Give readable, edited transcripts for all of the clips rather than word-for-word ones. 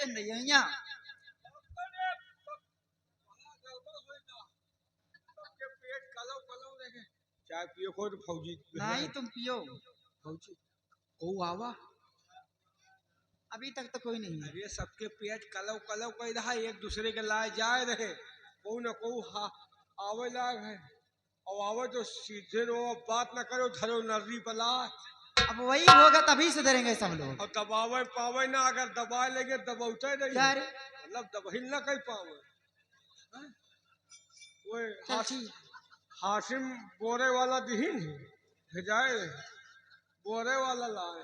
तुम नहीं है यहाँ। चाय पियो को तो फौजी नहीं तुम पियो। फौजी ओ आवा अभी तक तो कोई नहीं है। अरे सबके पेट कलव कलव कह रहा है, एक दूसरे के लाए जाए रहे, को न को आवे लाग है और आवे तो सीधे रो, बात न करो, धरो नर्री पला। अब वही होगा तभी सुधरेंगे सब लोग। और दबावे पावे ना, अगर दबा लेंगे दबाते नहीं, क्या रे? मतलब दबहिल ना कह पावे। वो हाशिम बोरे वाला दिहिन भेजाए, बोरे वाला लाए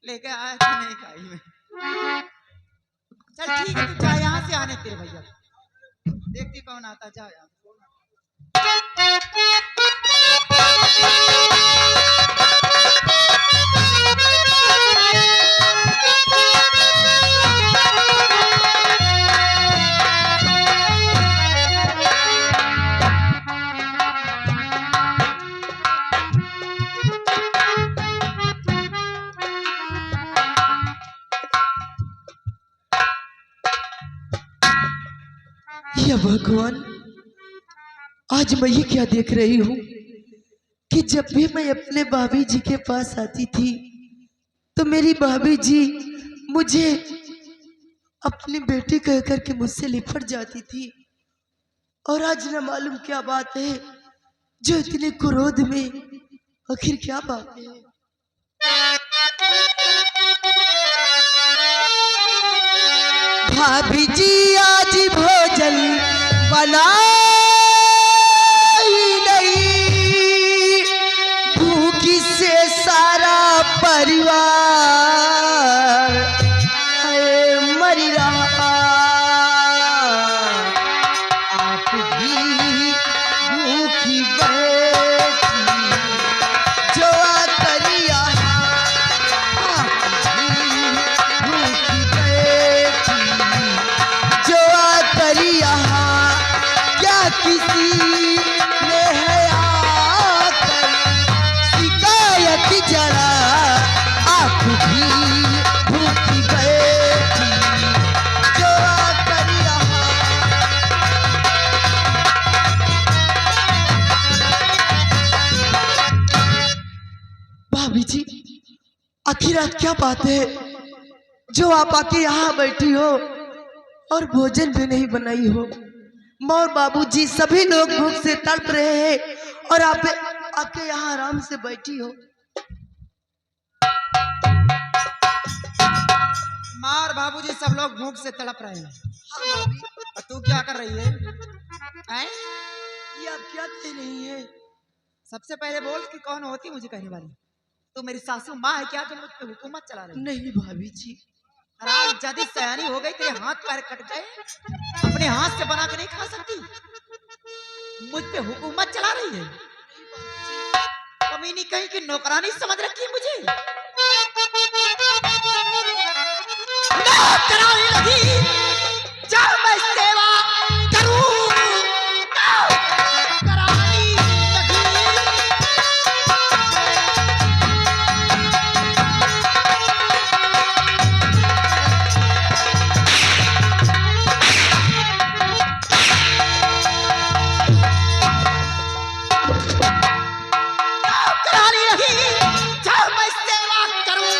लेके आया कि नहीं खाई में। चल ठीक है तू जा यहाँ से, आने तेरे भैया देखती कौन आता, जा यहाँ। या भगवान, आज मैं ये क्या देख रही हूँ कि जब भी मैं अपने भाभी जी के पास आती थी तो मेरी भाभी जी मुझे अपनी बेटी कह करके मुझसे लिपट जाती थी, और आज न मालूम क्या बात है जो इतने क्रोध में, आखिर क्या बात है। भाभी जी आज भोजन बना ही नहीं, भूखी से सारा परिवार मर रहा, आप भी भूखी बैठी जो करिया, आप भी भूखी बैठी जो करिया, क्या किसी ने है आकर शिकायत जरा, आप भी भूखी बैठी जो करिया। भाभी जी आखिर आज क्या बात है जो आप आके यहाँ बैठी हो और भोजन भी नहीं बनाई हो। माँ और बाबूजी सभी लोग भूख से तड़प रहे हैं और आप आके यहाँ आराम से बैठी हो। माँ और बाबूजी सब लोग भूख से तड़प रहे हैं। हाँ भाभी, और तू क्या कर रही है? हैं? ये आप क्या कह रही है? सबसे पहले बोल कि कौन होती मुझे कहने वाली? तू मेरी सासू माँ है क्या जो मुझ पे हुकूमत चला रही? नहीं भाभी जी, हराम जादी सयानी हो गई, तेरे हाथ पैर कट गए, अपने हाथ से बना के नहीं खा सकती, मुझ पे हुकूमत चला रही है। कमीनी कहीं की नौकरानी समझ रखी है मुझे। नौकरानी लगी जब मैं सेवा करूं, नौकरानी लगी। नौकरानी लगी जब मैं सेवा करूं,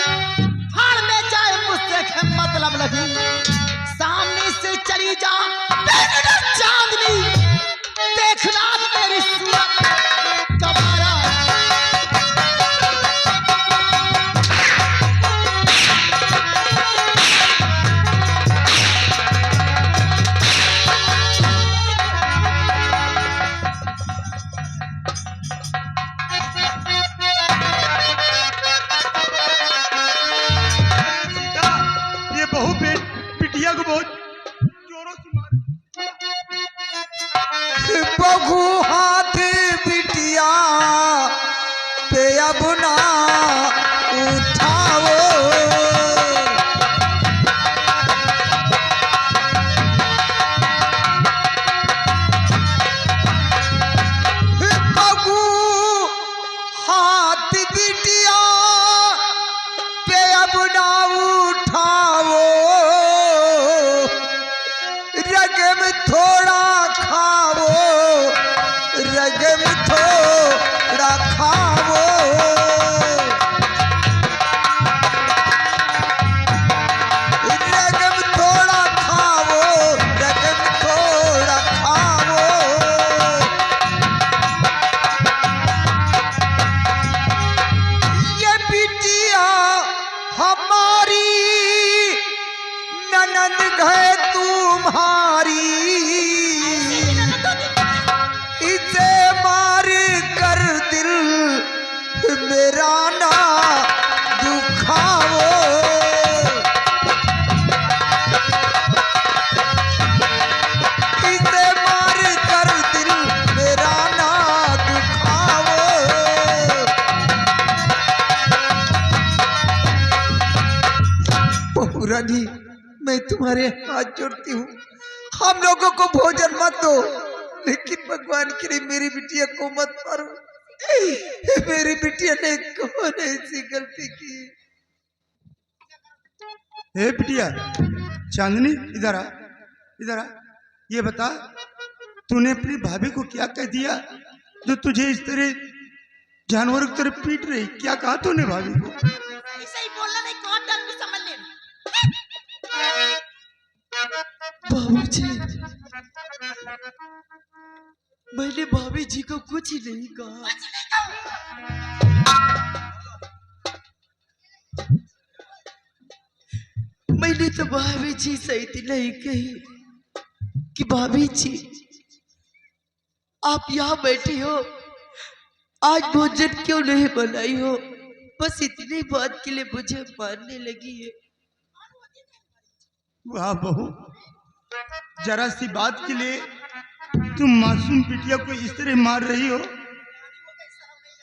हाल में जाए मुझसे मतलब लगी, सामने से चली जा चांदनी, देखना तेरी सूरत दोबारा। ये बहु पिटिया को बहुत जोरों से मार। बहू हाथ बिटिया पे अब ना उठाओ, बहू हाथ बिटिया पे अब ना उठाओ, मैं तुम्हारे हाथ जोड़ती हूँ, हम लोगों को भोजन मत दो, लेकिन भगवान के लिए मेरी बिटिया को मत मारो। मेरी बिटिया ने कौन ऐसी गलती की? हे बिटिया चांदनी, इधर आ, इधर आ। ये बता, तूने अपनी भाभी को क्या कह दिया जो तुझे इस तरह जानवर की तरह पीट रही? क्या कहा तूने भाभी को? ऐसा ही बोलना नहीं, कौन डर में समझ लेना। बाबूजी, मैंने भाभी जी को कुछ नहीं कहा। मैंने तो भाभी जी से इतना ही कही कि भाभी जी आप यहाँ बैठी हो, आज भोजन क्यों नहीं बनाई हो, बस इतनी बात के लिए मुझे मारने लगी है। वाह बहू, जरा सी बात के लिए तुम मासूम बिटिया को इस तरह मार रही हो?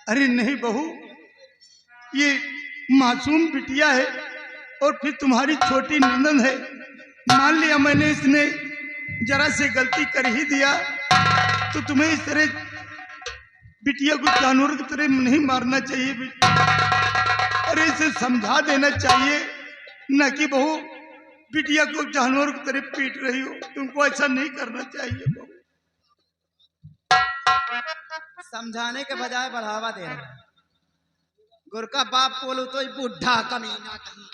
अरे नहीं बहू, ये मासूम बिटिया है और फिर तुम्हारी छोटी नंदन है। मान लिया मैंने इसने जरा से गलती कर ही दिया तो तुम्हें इस तरह बिटिया को जानवर की तरह नहीं मारना चाहिए। अरे इसे समझा देना चाहिए, न कि बहू बिटिया को जानवर की तरह पीट रही हो। तुमको ऐसा नहीं करना चाहिए बहू। समझाने के बजाय बढ़ावा दे रहा है। गुर का बाप बोलू तो बुढ़ा कमीना कहीं।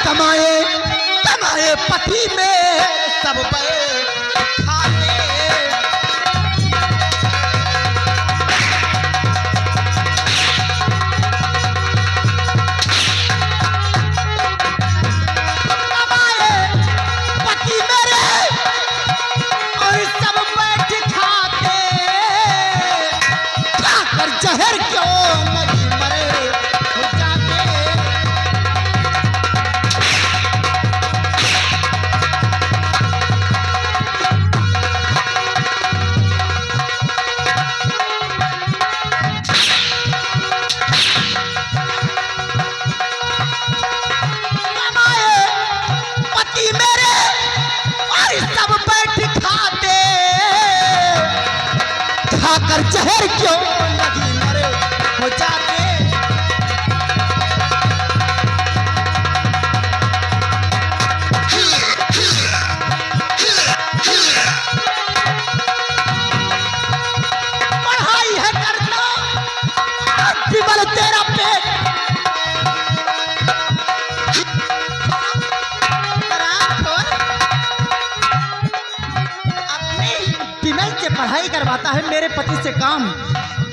कमाए कमाए पति में सब पे खाते। कमाए पति मेरे और सब बैठ खाते। क्या कर जहर क्यों नहीं मरे हो जाते। पति मेरे और सब बैठ खाते। खाकर जहर क्यों नहीं मरे हो जाते। पढ़ाई है करना विमल तेरा पेट। अपने विमल से पढ़ाई करवाता है मेरे पति से काम।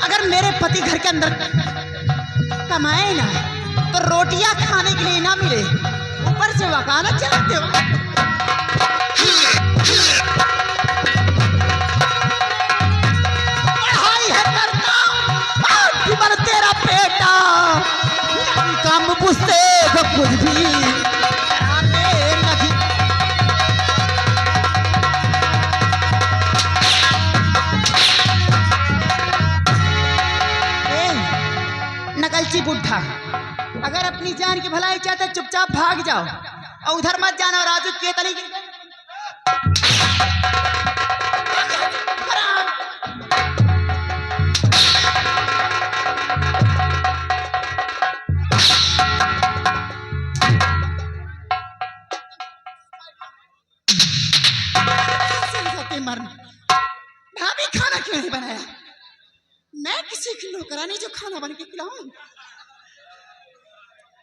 अगर मेरे पति घर के अंदर कमाए ना तो रोटियां खाने के लिए ना मिले, ऊपर से वकालत चलाते हो। पढ़ाई है करना विमल तेरा बेटा। काम मुझसे कुछ भी कराते नहीं। नकलची बुढ़ा, अगर अपनी जान की भलाई चाहते चुपचाप भाग जाओ और उधर मत जाना। और राजू के तनी मरना। भाभी खाना क्यों नहीं बनाया? मैं किसी की नौकरानी जो खाना बन के खिलाऊंगी,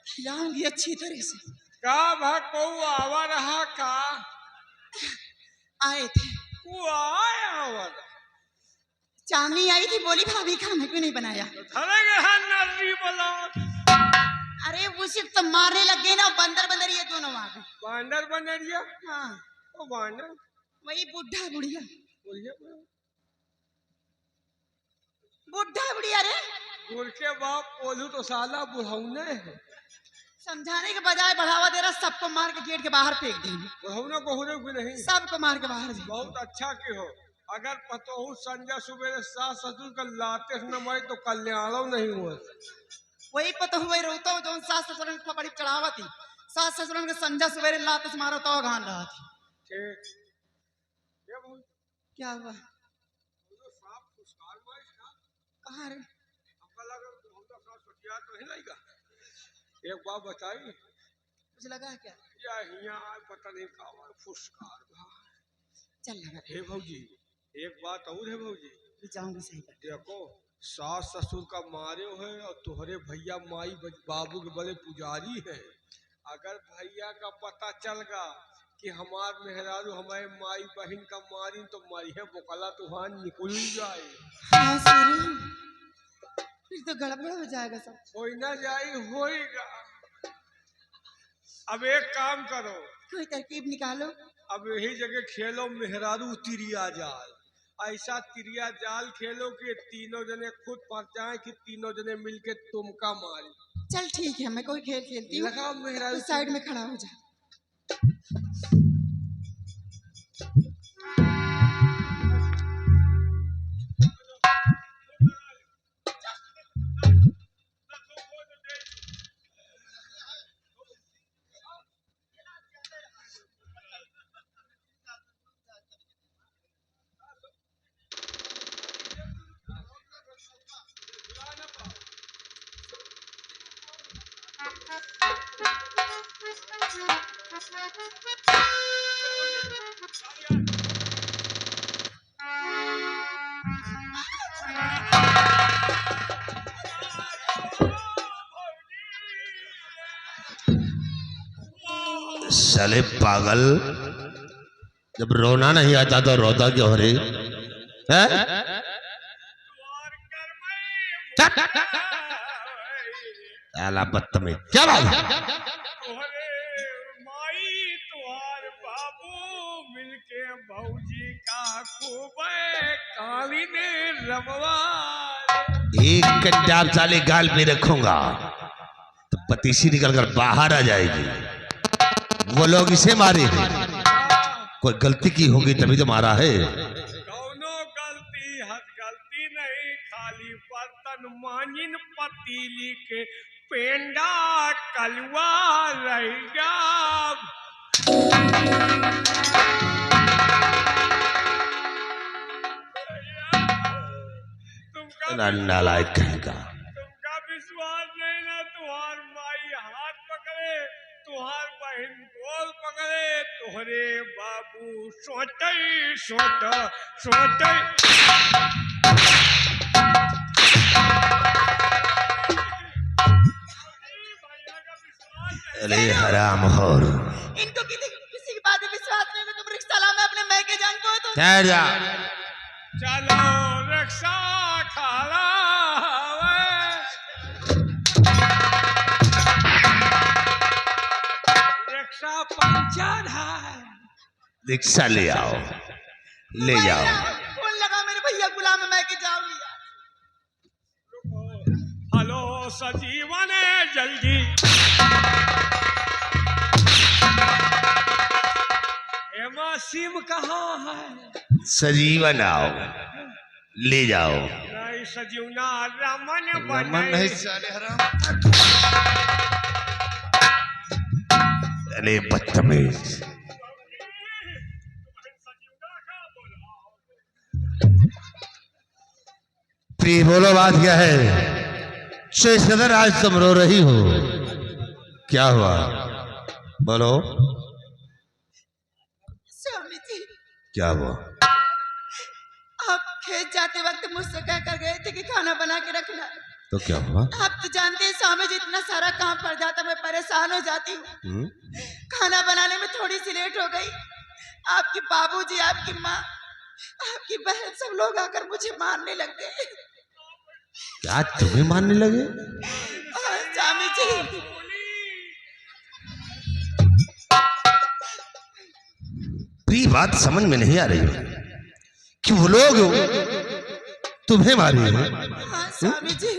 खिलाऊंगी अच्छी तरह से। का भाको आवा रहा का? आए थे वो आया आवा चांदनी आई थी, बोली भाभी खाना क्यों नहीं बनाया। नर्री बोला। अरे उसे तो मारने लग गए ना, बंदर बंदर ये दोनों आ गए। बांदर बनरिया? हाँ ओ बांदर वही बुढ़ा बुढ़िया। बोलिए बुढ़ा बुढ़िया रे। गुड़ के बाप बोलू तो साला बुढ़ौने है। समझाने के बजाय बढ़ावा दे रहा, सबको मार के गेट के बाहर फेंक देंगे। बुढ़ौने बहुरे भी नहीं, सबको मार के बाहर दे। बहुत अच्छा की हो। अगर पतोहू संजय सुबेरे सास ससुर का लाते न मरे तो कल्याणो नहीं हुआ। वही पता हुआ ही रहता हूँ जो सास ससुर की पकड़ी चढ़ावा थी। सास ससुर के संजा सवेरे लात से मारा तो गान रहा थी। ठीक ये बोल क्या हुआ? तो साफ फुसकार मार इसका कहाँ रे? हमका लगा हम तो साफ सटिया तो नहीं लाएगा। एक बात बताई मुझे लगा क्या या यहाँ पता नहीं का फुसकार चल लगा हे भौजी एक बात और है भौजी जाऊंगी सही कर। देखो सास ससुर का मारे है और तुम्हारे भैया माई बाबू के बड़े पुजारी है। अगर भैया का पता चल गया कि हमार मेहरारू हमारे माई बहन का मारी तो मारी है बोकला तुहान निकल जाए। हाँ सूरी फिर तो गड़बड़ हो जाएगा सब। कोई ना जाए होएगा। अब एक काम करो कोई तरकीब निकालो। अब यही जगह खेलो मेहरारू तिरिया जाल। ऐसा तिरिया जाल खेलो कि तीनों जने खुद पड़ जाए कि तीनों जने मिलके तुमका मारी। चल ठीक है मैं कोई खेल खेलती हूँ। लगा मेहरारू तो साइड में खड़ा हो जा। साले पागल जब रोना नहीं आता तो रोता क्यों रे? साला बदतमीज क्या बात? तोहरे माई तुहार बाबू मिलके भौजी का खूबे काली ने रमवा। एक कंजाब साले गाल पे रखूंगा तो पतीसी निकलकर बाहर आ जाएगी। वो लोग इसे मारे हैं, कोई गलती की होगी तभी तो मारा है। कौनो गलती हद गलती नहीं खाली बर्तन मांजिन पतीली के पेंडा कलवा रहेगा। नालायक कहेगा। तुमका विश्वास नहीं ना तुहार माई हाथ पकड़े तुहार बहन गोल पकड़े तुहरे बाबू सोटे सोटा सोटे। अरे हराम खोर इनको किसी की बात में विश्वास नहीं है। तुम रिक्शा ला मैं अपने मैके जानते हो तो ठहर जा। चलो रिक्शा खाला रिक्शा पंचर है। रिक्शा ले आओ ले जाओ। कौन लगा मेरे भैया गुलाम मैं के जाओ लिया। हेलो सजीवन जल्दी एमा सिम कहाँ है? सजीवन आओ ले जाओ। नहीं सजीवना रमन रमन बने नहीं साले हराम। अरे बदतमीज प्रिय बोलो बात क्या है? सदर आज तुम रो रही हो क्या हुआ? बोलो स्वामी जी क्या हुआ? आप खेत जाते वक्त मुझसे कह कर गए थे कि खाना बना के रखना। तो क्या हुआ? आप तो जानते हैं स्वामी जी इतना सारा काम पड़ जाता मैं परेशान हो जाती हूँ। खाना बनाने में थोड़ी सी लेट हो गई। आपके बाबूजी आपकी माँ आपकी बहन सब लोग आकर मुझे मारने लग गए। क्या तुम्हें मारने लगे? स्वामी जी प्रिय बात समझ में नहीं आ रही है कि वो लोग तुम्हें मारे हैं। हाँ स्वामी जी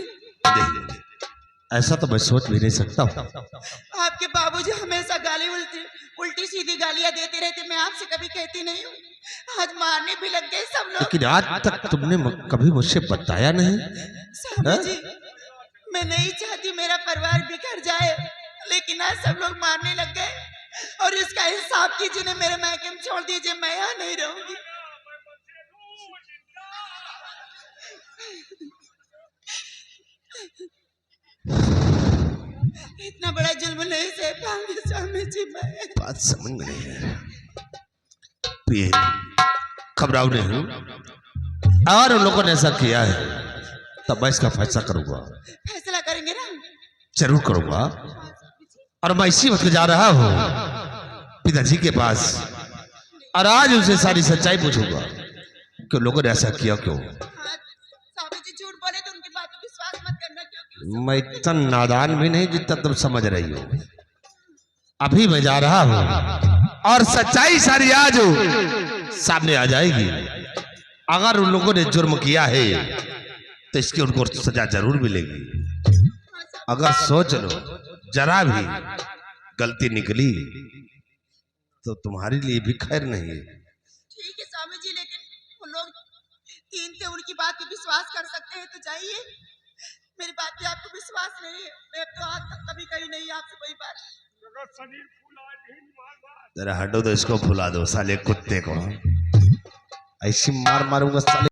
ऐसा तो मैं सोच भी नहीं सकता हूँ। आपके बाबूजी हमेशा गाली उल्टी सीधी गालियां देते रहते, मैं आपसे कभी कहती नहीं हूँ। आज मारने भी लग गए सब लोग। लेकिन आज तक तुमने कभी मुझसे बताया नहीं। स्वामी हाँ? जी, मैं नहीं चाहती मेरा परिवार बिखर जाए, लेकिन आज सब लोग मारने लग गए और इसका हिसाब कीजिए। ने मेरे मायके में छोड़ दीजिए, मैं यहाँ नहीं रहूंगी। इतना बड़ा जुल्म नहीं सह पाऊंगी स्वामी जी मैं। बात समझ में नहीं है। प्रिय, घबराओ नहीं, और उन लोगों ने ऐसा किया है तब मैं इसका फैसला करूंगा। फैसला करेंगे ना? जरूर करूंगा। और मैं इसी वक्त जा रहा हूँ पिताजी के पास, और आज उनसे सारी सच्चाई पूछूंगा कि लोगों ने ऐसा किया क्यों। स्वामी जी झूठ बोले तो उनकी बात पर विश्वास मत करना, क्योंकि मैं इतना नादान भी नहीं जितना तुम समझ रही हो। अभी मैं जा रहा हूँ और सच्चाई सारी आज सामने आ जाएगी। अगर उन लोगों ने जुर्म किया है तो इसकी उनको सजा जरूर मिलेगी। अगर सोच लो जरा भी गलती निकली तो तुम्हारे लिए भी खैर नहीं है। ठीक है स्वामी जी, लेकिन वो लोग तीन थे, उनकी बात पे विश्वास कर सकते हैं तो जाइए। मेरी बात पे आपको विश्वास नहीं है। मैं तो आज तक कभी कही नहीं आपसे कोई बात। जरा हटो तो इसको भुला दो साले कुत्ते को। ऐसी मार मारूंगा साले।